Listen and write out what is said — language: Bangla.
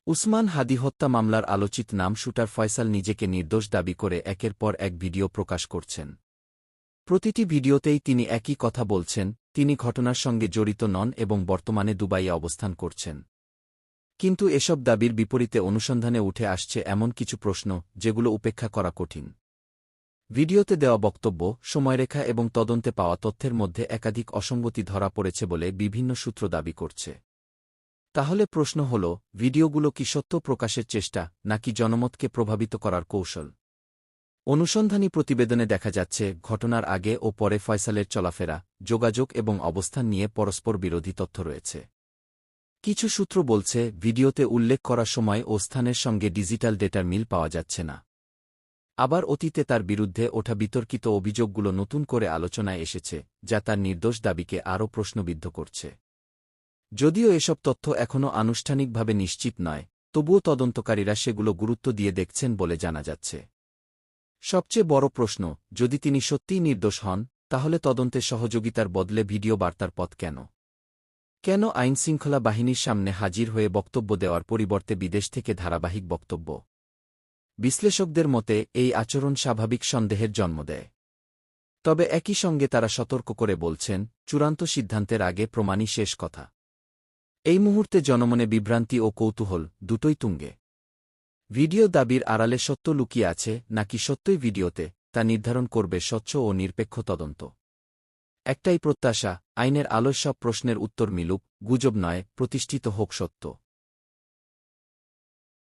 উসমান হাদি হত্যা মামলার আলোচিত নাম শুটার ফয়সাল নিজেকে নির্দোষ দাবি করে একের পর এক ভিডিও প্রকাশ করছেন। প্রতিটি ভিডিওতেই তিনি একই কথা বলছেন, তিনি ঘটনার সঙ্গে জড়িত নন এবং বর্তমানে দুবাইয়ে অবস্থান করছেন। কিন্তু এসব দাবির বিপরীতে অনুসন্ধানে উঠে আসছে এমন কিছু প্রশ্ন, যেগুলো উপেক্ষা করা কঠিন। ভিডিওতে দেওয়া বক্তব্য, সময়রেখা এবং তদন্তে পাওয়া তথ্যের মধ্যে একাধিক অসঙ্গতি ধরা পড়েছে বলে বিভিন্ন সূত্র দাবি করছে। তাহলে প্রশ্ন হল, ভিডিওগুলো কি সত্য প্রকাশের চেষ্টা, নাকি জনমতকে প্রভাবিত করার কৌশল? অনুসন্ধানী প্রতিবেদনে দেখা যাচ্ছে, ঘটনার আগে ও পরে ফয়সালের চলাফেরা, যোগাযোগ এবং অবস্থান নিয়ে পরস্পর বিরোধী তথ্য রয়েছে। কিছু সূত্র বলছে, ভিডিওতে উল্লেখ করা সময় ও স্থানের সঙ্গে ডিজিটাল ডেটার মিল পাওয়া যাচ্ছে না। আবার অতীতে তার বিরুদ্ধে ওঠা বিতর্কিত অভিযোগগুলো নতুন করে আলোচনায় এসেছে, যা তার নির্দোষ দাবিকে আরও প্রশ্নবিদ্ধ করছে। যদিও এসব তথ্য এখনও আনুষ্ঠানিকভাবে নিশ্চিত নয়, তবুও তদন্তকারীরা সেগুলো গুরুত্ব দিয়ে দেখছেন বলে জানা যাচ্ছে। সবচেয়ে বড় প্রশ্ন, যদি তিনি সত্যিই নির্দোষ হন, তাহলে তদন্তে সহযোগিতার বদলে ভিডিও বার্তার পথ কেন? কেন আইনশৃঙ্খলা বাহিনীর সামনে হাজির হয়ে বক্তব্য দেওয়ার পরিবর্তে বিদেশ থেকে ধারাবাহিক বক্তব্য? বিশ্লেষকদের মতে এই আচরণ স্বাভাবিক সন্দেহের জন্ম দেয়। তবে একই সঙ্গে তারা সতর্ক করে বলছেন, চূড়ান্ত সিদ্ধান্তের আগে প্রমাণই শেষ কথা। এই মুহূর্তে জনমনে বিভ্রান্তি ও কৌতূহল দুটোই তুঙ্গে। ভিডিও দাবির আড়ালে সত্য লুকিয়ে আছে নাকি সত্যই ভিডিওতে, তা নির্ধারণ করবে স্বচ্ছ ও নিরপেক্ষ তদন্ত। একটাই প্রত্যাশা, আইনের আলোয় সব প্রশ্নের উত্তর মিলুক, গুজব নয়, প্রতিষ্ঠিত হোক সত্য।